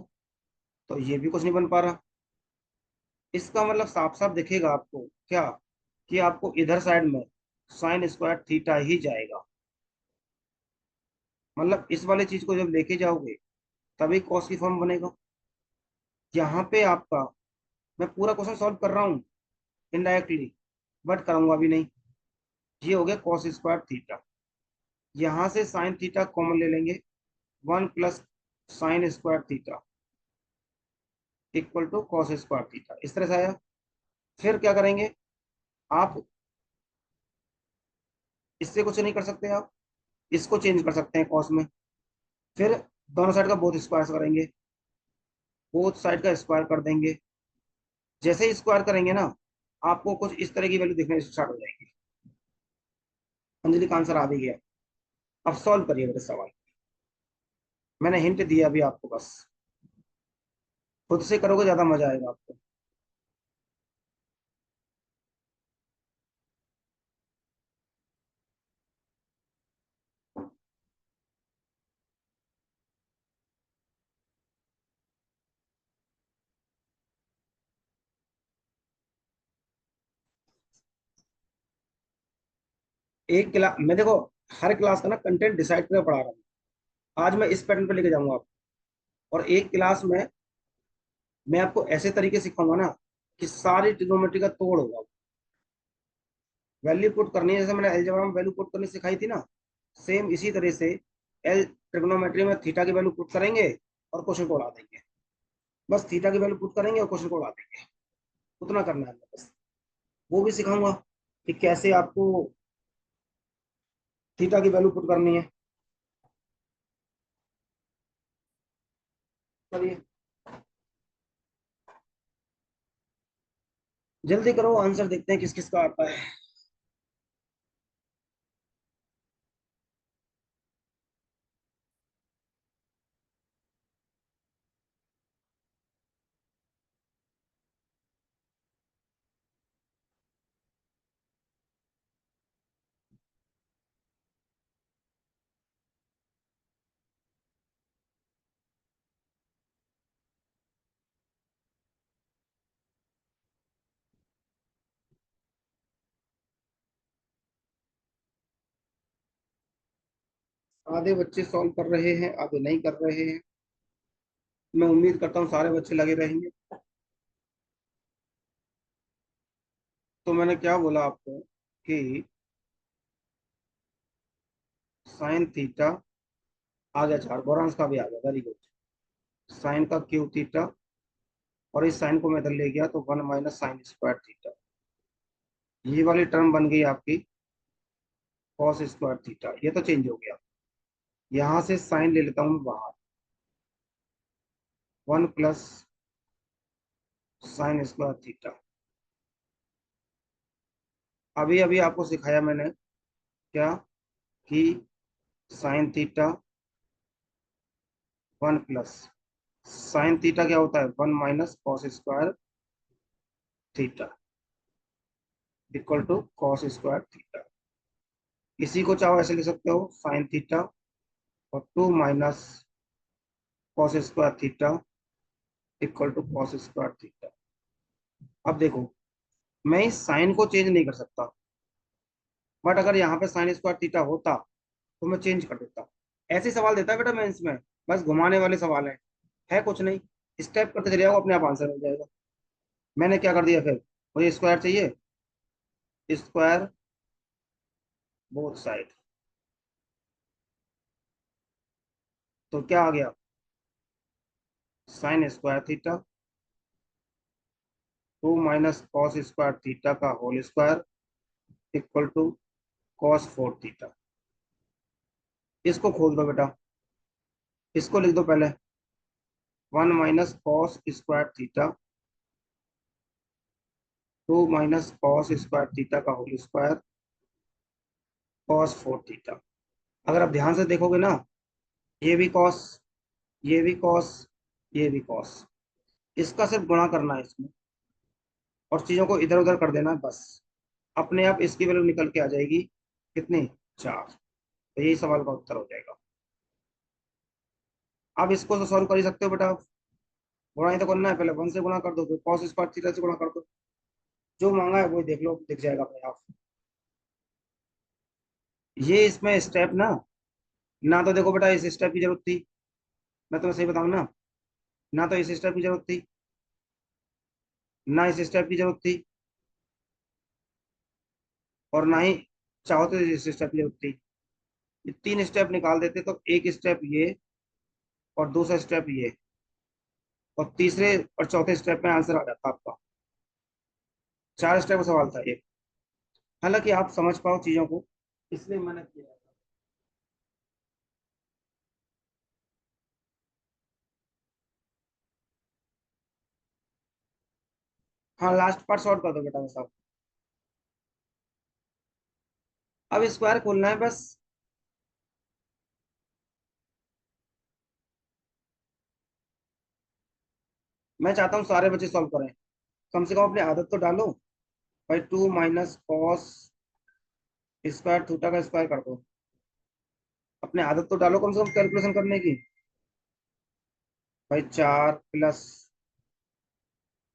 तो ये भी कुछ नहीं बन पा रहा। इसका मतलब साफ साफ दिखेगा आपको क्या, कि आपको इधर साइड में sin² थीटा ही जाएगा। मतलब इस वाले चीज को जब लेके जाओगे तभी कॉस की फॉर्म बनेगा। यहाँ पे आपका, मैं पूरा क्वेश्चन सॉल्व कर रहा हूँ इनडायरेक्टली, बट करूंगा भी नहीं। ये हो गया cos²थीटा। यहाँ से साइन थीटा कॉमन ले लेंगे, 1 + sin² थीटा इक्वल टू cos²थीटा, इस तरह से आया। फिर क्या करेंगे आप, इससे कुछ नहीं कर सकते आप, इसको चेंज कर सकते हैं कॉस में। फिर दोनों साइड का बोथ स्क्वायर करेंगे, बोथ साइड का स्क्वायर कर देंगे। जैसे ही स्क्वायर करेंगे ना, आपको कुछ इस तरह की वैल्यू दिखने स्टार्ट हो जाएगी। अंजलि का आंसर आ भी गया। अब सॉल्व करिए मेरे सवाल। मैंने हिंट दिया अभी आपको, बस खुद से करोगे ज्यादा मजा आएगा आपको। एक क्लास मैं देखो, हर क्लास का ना कंटेंट डिसाइड करके पढ़ा रहा हूँ। आज मैं इस पैटर्न पे लेके जाऊंगा आपको। और एक क्लास में मैं आपको ऐसे तरीके सिखाऊंगा ना कि सारी ट्रिग्नोमेट्री का तोड़ होगा। वैल्यू पुट करनी है, जैसे मैंने अलजेब्रा में वैल्यू पुट करनी सिखाई थी ना, सेम इसी तरह से एल ट्रिग्नोमेट्री में थीटा की वैल्यू पुट करेंगे और क्वेश्चन को उड़ा देंगे। बस थीटा की वैल्यू पुट करेंगे और क्वेश्चन को उड़ा देंगे। उतना करना है बस। वो भी सिखाऊंगा कि कैसे आपको थीटा की वैल्यू पुट करनी है। चलिए जल्दी करो, आंसर देखते हैं किस किस का आता है। आधे बच्चे सॉल्व कर रहे हैं, आधे नहीं कर रहे हैं। मैं उम्मीद करता हूँ सारे बच्चे लगे रहेंगे। तो मैंने क्या बोला आपको कि साइन थीटा आ गया, चार बोरांस का भी आ गया, वेरी गुड। साइन का क्यू थीटा, और इस साइन को मैं इधर ले गया तो one minus sign square theta. ये वाली टर्म बन गई आपकी कॉस स्क्वायर थीटा। ये तो चेंज हो गया। यहां से साइन ले लेता हूँ बाहर, one plus sine square theta. अभी अभी आपको सिखाया मैंने क्या, कि sine theta one plus sine theta क्या होता है, one minus cos square theta equal to cos square theta. इसी को चाहो ऐसे लिख सकते हो, साइन थीटा और two minus cos square theta equal to cos square theta. अब देखो, मैं इस साइन को चेंज नहीं कर सकता, बट अगर यहाँ पे साइन स्क्वायर थीटा होता तो मैं चेंज कर देता। ऐसे सवाल देता है बेटा मेंस में, बस घुमाने वाले सवाल है कुछ नहीं। स्टेप करते चले जाओ, अपने आप आंसर मिल जाएगा। मैंने क्या कर दिया फिर, मुझे स्क्वायर चाहिए, स्क्वायर बोथ साइड। तो क्या आ गया, sine square theta two minus cos square theta का whole square equal to cos four theta. इसको खोल दो बेटा, इसको लिख दो पहले, one minus cos square theta two minus cos square theta का whole square cos four theta. अगर आप ध्यान से देखोगे ना, ये भी कॉस, ये भी कॉस, ये भी कॉस। इसका सिर्फ गुणा करना है इसमें, और चीजों को इधर उधर कर देना है बस। अपने आप इसकी वैल्यू निकल के आ जाएगी, कितनी, चार। तो यही सवाल का उत्तर हो जाएगा। आप इसको तो सॉल्व कर ही सकते हो बेटा। गुणा ही तो करना है, पहले वन से गुणा कर दो, फिर कॉस स्क्वायर थीटा से गुणा कर दो। जो मांगा है वही देख लो, दिख जाएगा अपने आप। ये इसमें स्टेप ना तो देखो बेटा इस स्टेप की जरूरत थी, मैं तुम्हें सही बताऊं ना तो इस स्टेप की जरूरत थी, ना इस स्टेप की जरूरत थी, और ना ही चाहो तो इस स्टेप की जरूरत थी। ये तीन स्टेप निकाल देते तो एक स्टेप ये, और दूसरा स्टेप ये, और तीसरे और चौथे स्टेप में आंसर आ जाता आपका। चार स्टेप का सवाल था ये। हालांकि आप समझ पाओ चीजों को, इसलिए मैंने किया। हाँ लास्ट पार्ट शॉर्ट कर दो बेटा बस आप। अब स्क्वायर खोलना है बस। मैं चाहता हूँ सारे बच्चे सॉल्व करें, कम से कम अपनी आदत तो डालो। भाई 2 - cos स्क्वायर थीटा का स्क्वायर कर दो। अपने आदत तो डालो कम से कम कैलकुलेशन करने की। भाई 4 +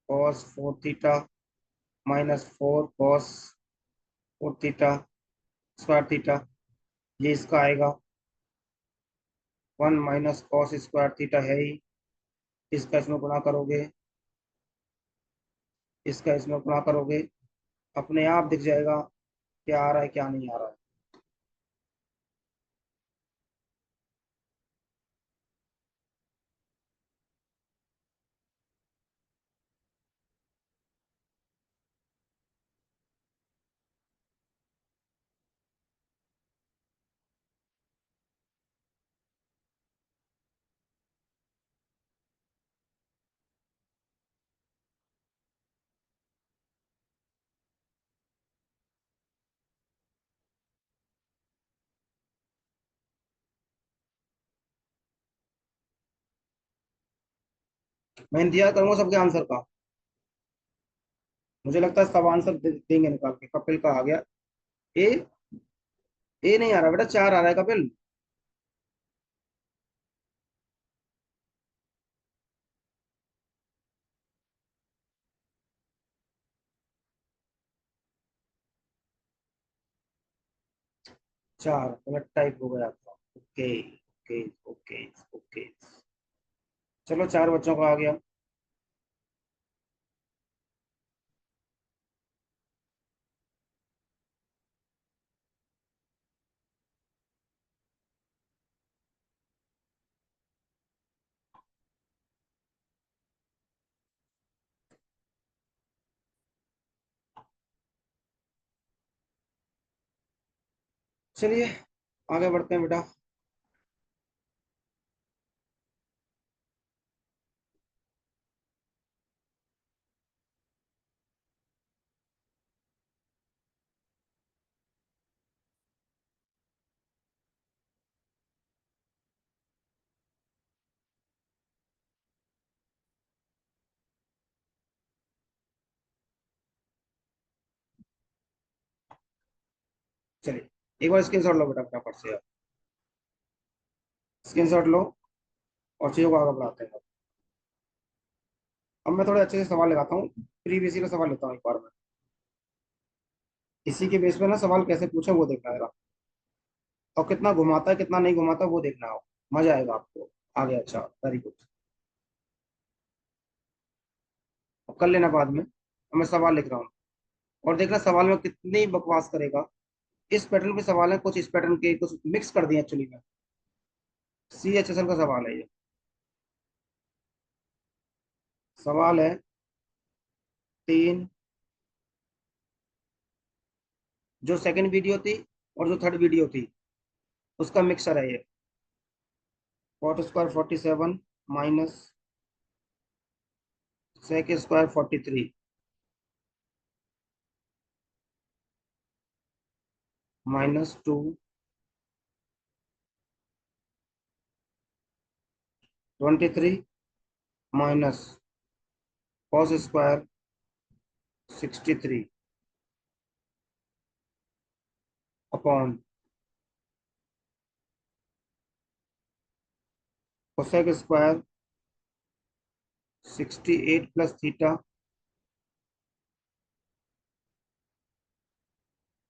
cos 4 theta -4 cos 4 theta square theta, ये इसका आएगा। 1 - cos स्क्वायर थीटा है ही, इसका इसमें गुणा करोगे, इसका इसमें गुणा करोगे, अपने आप दिख जाएगा क्या आ रहा है क्या नहीं आ रहा है। मैं इंतजार करूंगा सबके आंसर का। मुझे लगता है सब आंसर देंगे निकाल के। कपिल का आ गया। ए, ए नहीं आ रहा बेटा, 4 आ रहा है कपिल। 4 गलत टाइप हो गया था। Okay okay okay okay. चलो 4 बच्चों का आ गया। चलिए आगे बढ़ते हैं बेटा। चलिए एक बार स्क्रीनशॉट लो बेटा फटाफट से। स्क्रीनशॉट लो और चीजों को आगे बढ़ाते हैं। अब मैं थोड़े अच्छे से सवाल लगाता हूँ। प्रीवियस का सवाल लेता हूँ एक बार में। इसी के बेस पे ना सवाल कैसे पूछे वो देखना है। और कितना घुमाता है कितना नहीं घुमाता वो देखना हो। मजा आएगा आपको आगे। अच्छा वेरी गुड। अब कर लेना बाद में। अब मैं सवाल लिख रहा हूँ और देखना सवाल में कितनी बकवास करेगा। इस पैटर्न पे सवाल है, कुछ इस पैटर्न के कुछ मिक्स कर दिए एक्चुअली में। CHSL का सवाल है ये। सवाल है 3, जो सेकंड वीडियो थी और जो थर्ड वीडियो थी उसका मिक्सर है ये। cot² 47 minus sec² 43 -2 23 minus cos² 63 upon cosec² 68 plus theta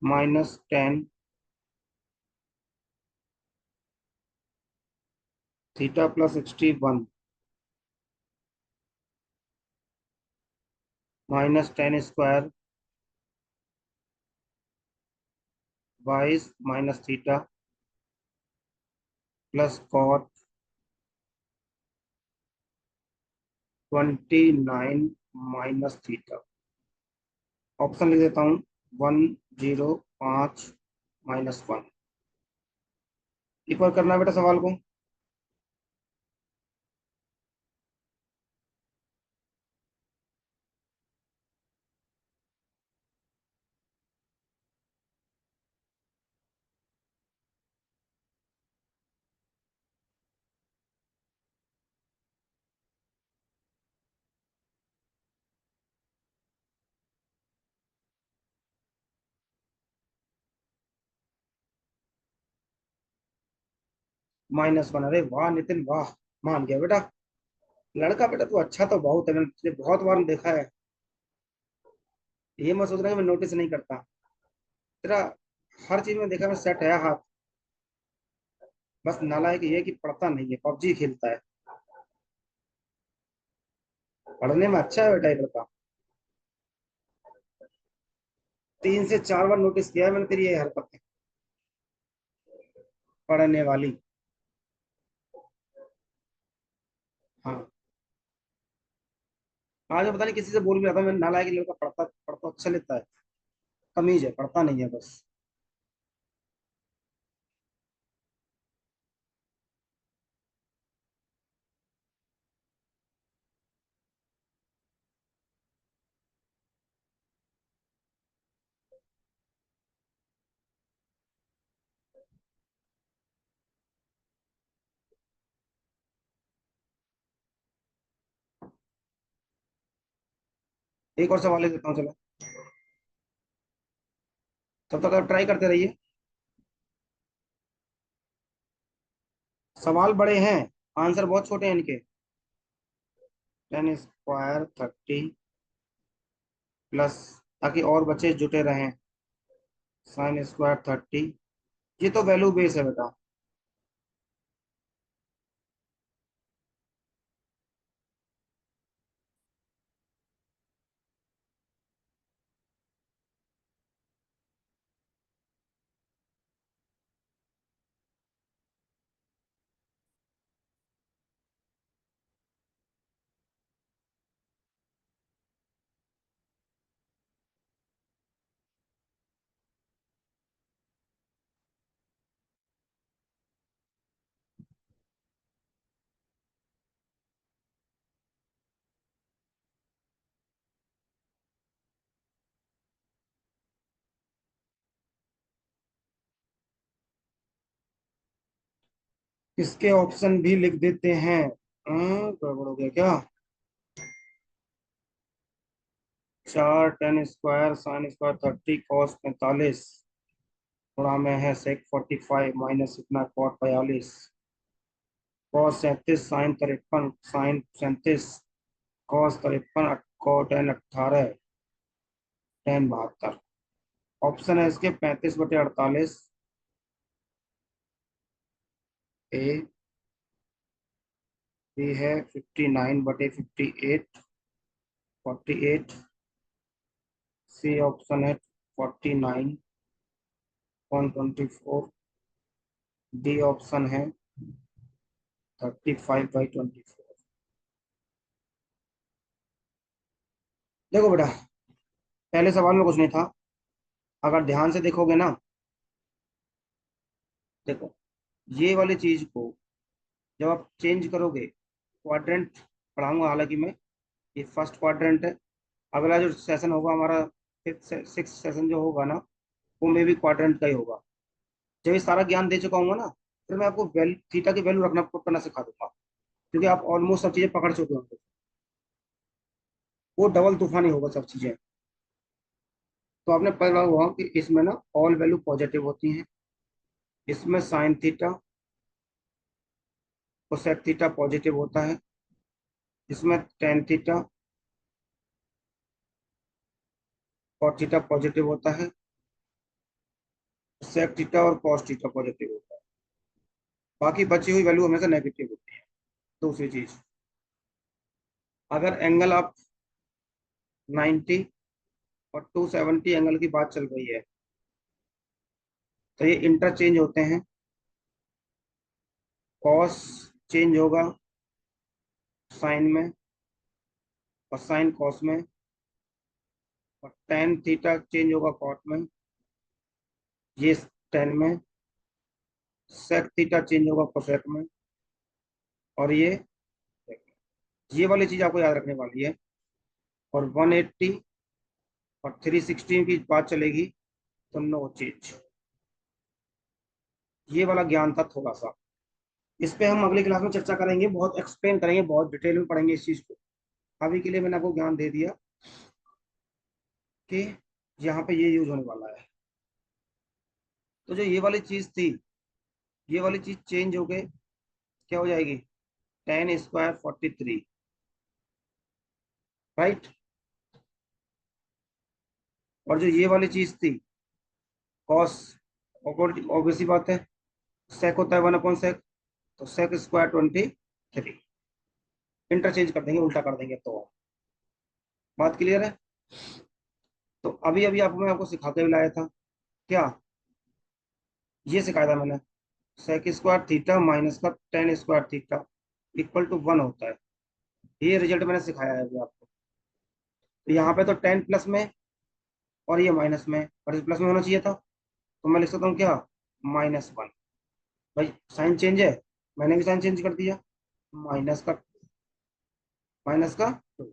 -10 theta plus 61 -10² 22 minus theta plus cot 29 minus theta. Option लिख देता हूँ 105 - 1। एक बार करना है बेटा सवाल को। -1। अरे वाह नितिन वाह, मान गया बेटा। लड़का बेटा तू अच्छा तो बहुत है, मैंने तुझे बहुत बार देखा है। ये मत सोच रहा कि मैं नोटिस नहीं करता तेरा, हर चीज में देखा मैं, सेट है हाथ। बस नालायक ये है कि पढ़ता नहीं है, पबजी खेलता है। पढ़ने में अच्छा है बेटा ये लड़का। 3 से 4 बार नोटिस किया है मैंने तेरी ये हरकत, पढ़ने वाली। हाँ, आज मैं पता नहीं किसी से बोल भी रहा था, मैं नालायक ये लड़का पढ़ता पढ़ता अच्छा लेता है, तमीज है, पढ़ता नहीं है बस। एक और सवाल ले लेता हूँ चलो, तब तक आप ट्राई करते रहिए। सवाल बड़े हैं, आंसर बहुत छोटे हैं इनके। 10 स्क्वायर 30 प्लस, ताकि और बच्चे जुटे रहें, sin स्क्वायर 30। ये तो वैल्यू बेस है बेटा। इसके ऑप्शन भी लिख देते हैं। गड़बड़ हो गया क्या? 4 10 स्क्वायर 30 cos 45, थोड़ा में है sec 45 माइनस इतना cot 42, cos 37 sin 53 sin 37, cos 53 cot 18 tan 72। Option है इसके 35/48, ए। बी है 59/58, 48। सी ऑप्शन है 49/24। डी ऑप्शन है 35/24। देखो बेटा, पहले सवाल में कुछ नहीं था, अगर ध्यान से देखोगे ना। देखो, ये वाली चीज को जब आप चेंज करोगे, क्वाड्रेंट पढ़ाऊंगा हालांकि मैं, ये फर्स्ट क्वाड्रेंट है। अगला जो सेशन होगा हमारा, 5th 6th सेशन जो होगा ना, वो मे भी क्वाड्रेंट का ही होगा। जब ये सारा ज्ञान दे चुका हूँ ना, फिर मैं आपको थीटा की वैल्यू रखना पुट करना सिखा दूंगा, क्योंकि आप ऑलमोस्ट सब चीजें पकड़ चुके होंगे। वो डबल तूफानी होगा सब चीजें। तो आपने पढ़ा हुआ कि इसमें ना ऑल वैल्यू पॉजिटिव होती हैं, इसमें sine theta cosec theta positive होता है, इसमें tan theta cot theta positive होता है, सेक थीटा और कॉस थीटा पॉजिटिव होता है। बाकी बची हुई वैल्यू हमेशा नेगेटिव होती है। दूसरी चीज, अगर एंगल आप 90 और 270 एंगल की बात चल रही है, तो ये इंटरचेंज होते हैं। कॉस चेंज होगा साइन में, और साइन कॉस में, और टेन थीटा चेंज होगा कॉट में, ये टेन में, सेक थीटा चेंज होगा कोसेक में, और ये वाली चीज आपको याद रखने वाली है। और 180 और 360 की बात चलेगी, तो नो चेंज। ये वाला ज्ञान था थोड़ा सा, इस पे हम अगली क्लास में चर्चा करेंगे, बहुत एक्सप्लेन करेंगे, बहुत डिटेल में पढ़ेंगे इस चीज को। अभी के लिए मैंने आपको ज्ञान दे दिया कि यहाँ पे ये यूज होने वाला है। तो जो ये वाली चीज थी, ये वाली चीज चेंज हो गई, क्या हो जाएगी, टेन स्क्वायर 43, राइट। और जो ये वाली चीज थी कॉस, ऑब्वियसली बात है, सेक होता है 1/सेक, तो सेक स्क्वायर 23, इंटरचेंज कर देंगे, उल्टा कर देंगे, तो बात क्लियर है। तो अभी अभी आपको मैं आपको सिखा के भी लाया था, क्या, ये सिखाया था मैंने, सेक स्क्वायर थीटा माइनस का tan square theta equal to 1 होता है। ये रिजल्ट मैंने सिखाया है अभी आपको। तो यहाँ पे तो 10 प्लस में और ये माइनस में, और प्लस में होना चाहिए था, तो मैं लिख सकता हूँ क्या, -1। भाई साइन चेंज है, मैंने भी साइन चेंज कर दिया, माइनस का, -2।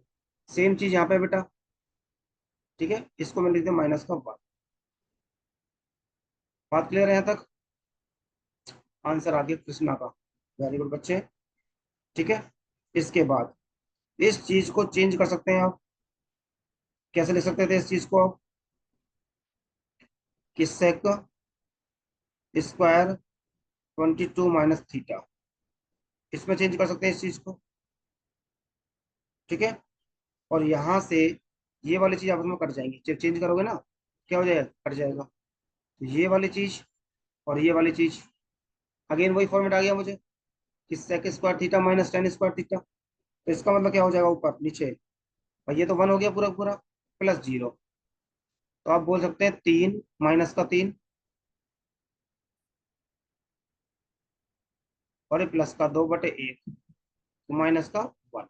सेम चीज यहाँ पे बेटा, ठीक है, इसको मैं लिख दिया -1। बात क्लियर है यहाँ तक। आंसर आ गया कृष्णा का, वेरी गुड बच्चे। ठीक है, इसके बाद इस चीज को चेंज कर सकते हैं आप, कैसे लिख सकते थे इस चीज को आप, कि सेक स्क्वायर 22 - थीटा, इसमें चेंज कर सकते हैं इस चीज को, ठीक है। और यहाँ से ये वाली चीज आपस में कट जाएंगी, जब चेंज करोगे ना, क्या हो जाएगा, कट जाएगा, तो ये वाली चीज और ये वाली चीज, अगेन वही फॉर्मेट आ गया मुझे, कि sec square theta minus tan square theta, तो इसका मतलब क्या हो जाएगा, ऊपर नीचे, और ये तो 1 हो गया पूरा पूरा, +0, तो आप बोल सकते हैं 3 - 3 और ये प्लस का 2/1, तो -1,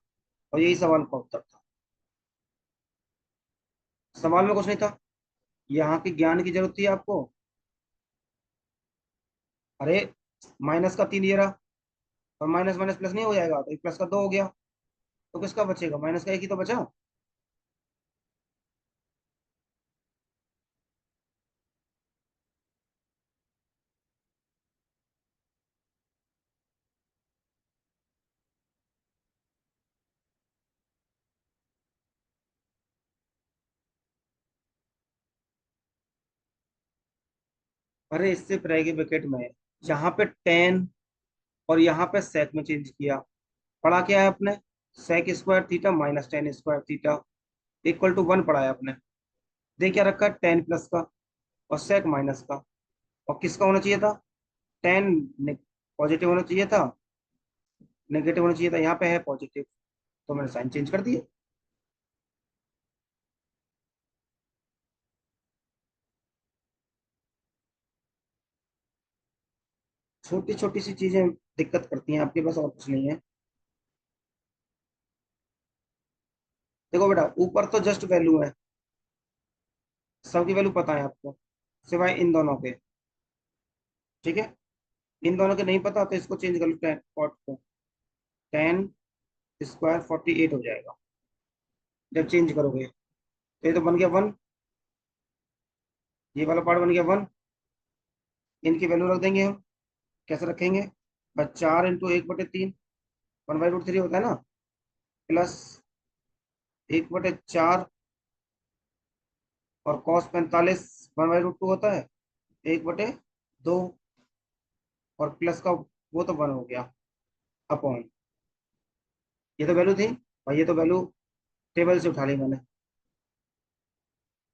और यही सवाल का उत्तर था। सवाल में कुछ नहीं था, यहाँ की ज्ञान की जरूरत थी आपको। अरे -3 ये रहा, और माइनस माइनस प्लस नहीं हो जाएगा, तो प्लस का 2 हो गया, तो किसका बचेगा, माइनस का 1 ही तो बचा। अरे इससे परहेगी ब्रैकेट में, यहाँ पे 10 और यहाँ पे सेक में चेंज किया, पढ़ा क्या है आपने, sec square theta minus tan square theta equal to 1 पढ़ा है आपने। देख क्या रखा है, 10 प्लस का और सेक माइनस का, और किसका होना चाहिए था, 10 पॉजिटिव होना चाहिए था, नेगेटिव होना चाहिए था, यहाँ पे है पॉजिटिव, तो मैंने साइन चेंज कर दिए। छोटी छोटी सी चीजें दिक्कत करती हैं आपके पास, और कुछ नहीं है। देखो बेटा, ऊपर तो जस्ट वैल्यू है, सबकी वैल्यू पता है आपको, सिवाय इन दोनों के, ठीक है। इन दोनों के नहीं पता, तो इसको चेंज कर लो, टेन कॉट को, 10 स्क्वायर 48 हो जाएगा जब चेंज करोगे, तो ये तो बन गया 1, ये वाला पार्ट बन गया 1, इनकी वैल्यू रख देंगे हम, कैसे रखेंगे, बस 4 × 1/3, 1/√3 होता है ना, प्लस 1/4, और cos 45 1/√2 होता है, 1/2, और प्लस का वो तो 1 हो गया, अपॉन, ये तो वैल्यू थी, और ये तो वैल्यू टेबल से उठा ली मैंने,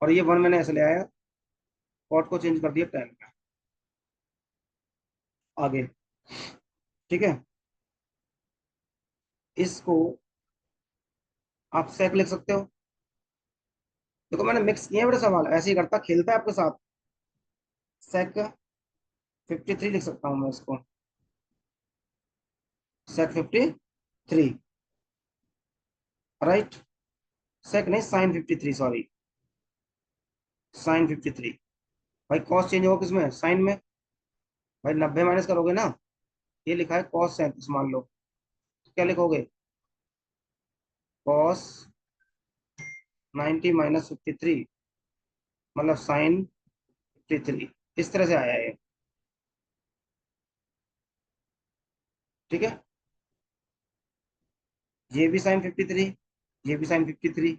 और ये 1 मैंने ऐसे ले आया, कॉट को चेंज कर दिया 10 में, आगे, ठीक है। इसको आप सेक लिख सकते हो, देखो मैंने मिक्स किया है बेटा, सवाल ऐसे ही करता, खेलता है आपके साथ, सेक 53 लिख सकता हूँ मैं इसको, सेक 53, राइट, सेक नहीं, साइन 53, सॉरी, साइन 53। भाई कॉस चेंज होगा किसमें, साइन में, भाई 90 माइनस करोगे ना, ये लिखा है cos 37 मान लो, तो क्या लिखोगे, cos 90 - 53, मतलब साइन 53, इस तरह से आया है, ठीक है। ये भी साइन 53, ये भी साइन 53,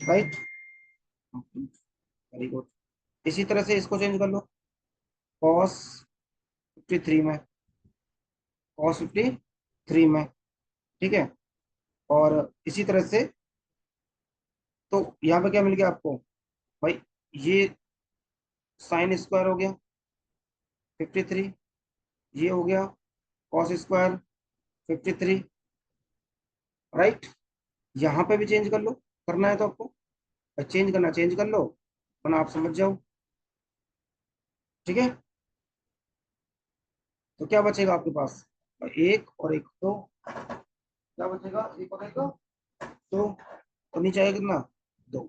राइट, वेरी गुड। इसी तरह से इसको चेंज कर लो, cos 53 में, कॉस 53 में। ठीक है। और इसी तरह से, तो यहाँ पे क्या मिल गया आपको भाई, ये साइन स्क्वायर हो गया 53, ये हो गया कॉस स्क्वायर 53। राइट। यहाँ पे भी चेंज कर लो, करना है तो आपको चेंज करना, चेंज कर लो, वरना आप समझ जाओ। ठीक है। तो क्या बचेगा आपके पास, एक और एक दो, क्या बचेगा, एक और एक दो, तो नीचे आएगा कितना, दो।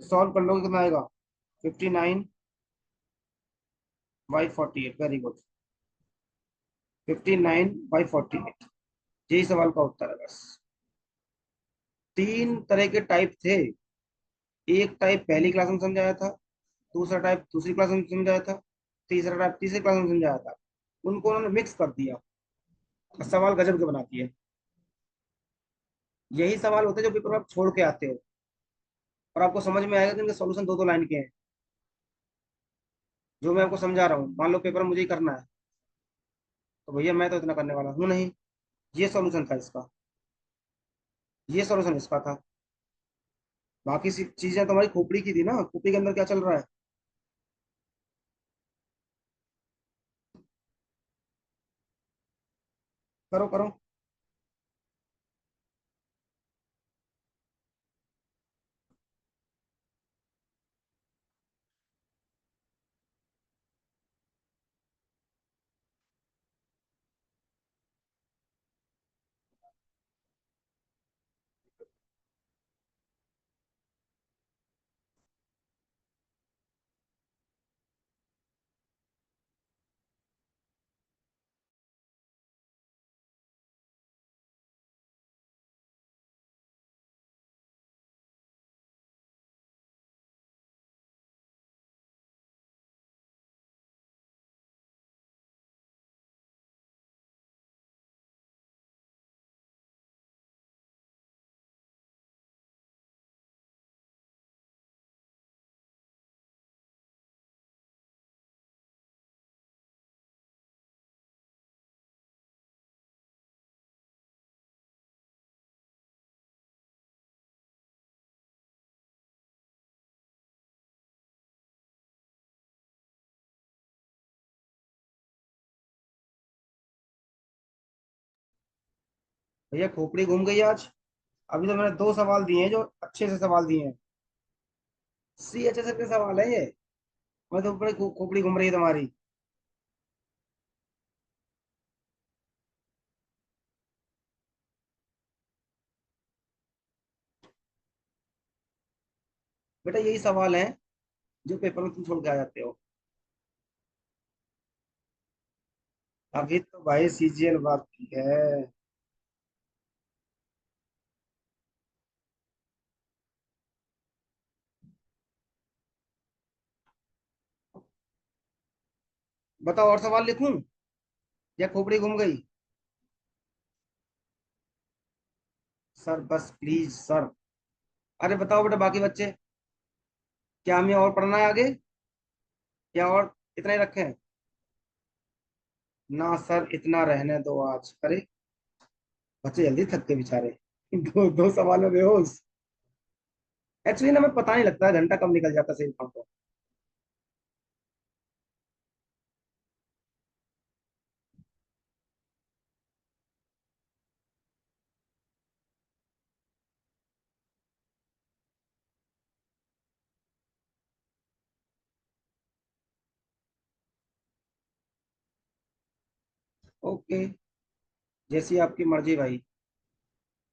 तो सॉल्व कर लो कितना आएगा, 59/48। वेरी गुड, 59/48, यही सवाल का उत्तर है बस। तीन तरह के टाइप थे, एक टाइप पहली क्लास में समझाया था, दूसरा टाइप दूसरी क्लास में समझाया था, तीसरा टाइप तीसरी क्लास में समझाया था। उनको उन्होंने मिक्स कर दिया और सवाल गजब के बना दिए। यही सवाल होते हैं जो पेपर में आप छोड़ के आते हो और आपको समझ में आएगा कि इनके सॉल्यूशन दो दो लाइन के हैं। जो मैं आपको समझा रहा हूँ, मान लो पेपर में मुझे ही करना है, तो भैया मैं तो इतना करने वाला हूँ नहीं। ये सॉल्यूशन था इसका, ये सॉल्यूशन इसका था। बाकी सी चीजें तो हमारी खोपड़ी की थी ना, खोपड़ी के अंदर क्या चल रहा है। करो करो। भैया खोपड़ी घूम गई आज। अभी तो मैंने दो सवाल दिए हैं जो अच्छे से सवाल दिए हैं, सी एच एस के सवाल है ये। मैं तो बड़ी खोपड़ी घूम रही है तुम्हारी। बेटा यही सवाल है जो पेपर में तुम छोड़ के आ जाते हो। अभी तो भाई सीजीएल बाकी है। बताओ और सवाल लिखूं या खोपड़ी घूम गई। सर बस प्लीज सर। अरे बताओ बेटा बाकी बच्चे, क्या हमें और पढ़ना है आगे, या और इतना ही रखें। ना सर इतना रहने दो आज। अरे बच्चे जल्दी थक के बेचारे, दो दो सवाल में बेहोश। एक्चुअली ना मैं पता नहीं लगता है घंटा कब निकल जाता है, सही बताऊं तो। ओके, जैसी आपकी मर्जी भाई,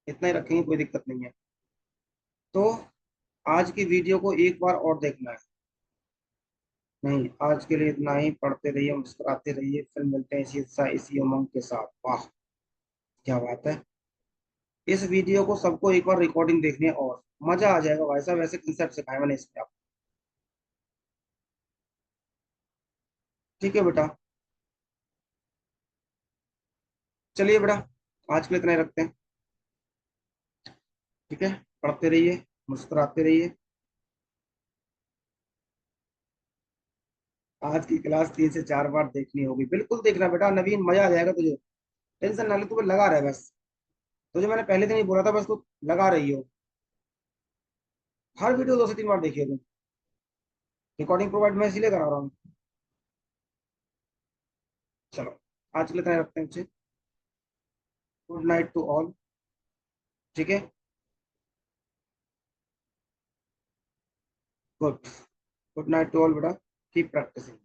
इतना ही रखेंगे, कोई दिक्कत नहीं है। तो आज की वीडियो को एक बार और देखना है। नहीं, आज के लिए इतना ही। पढ़ते रहिए, मुस्कुराते रहिए, फिर मिलते हैं इसी उत्साह इसी उमंग के साथ। वाह क्या बात है। इस वीडियो को सबको एक बार रिकॉर्डिंग देखने, और मजा आ जाएगा भाई साहब, ऐसे कंसेप्ट सिखाए मैंने इसमें आप। ठीक है बेटा। चलिए बेटा, आज के लिए इतना ही रखते हैं। ठीक है। पढ़ते रहिए, मुस्कुराते रहिए। आज की क्लास 3 से 4 बार देखनी होगी, बिल्कुल देखना बेटा नवीन, मजा आ जाएगा तुझे। टेंशन ना ले, तुम्हें लगा रहे बस। तुझे मैंने पहले दिन ही बोला था, बस तू लगा रही हो। हर वीडियो 2 से 3 बार देखिए तुम। रिकॉर्डिंग प्रोवाइड मैं इसीलिए करा रहा हूँ। चलो, आज के लिए इतना ही रखते हैं बच्चे। Good night to all. ठीक है। Good. Good night to all बेटा। Keep practising.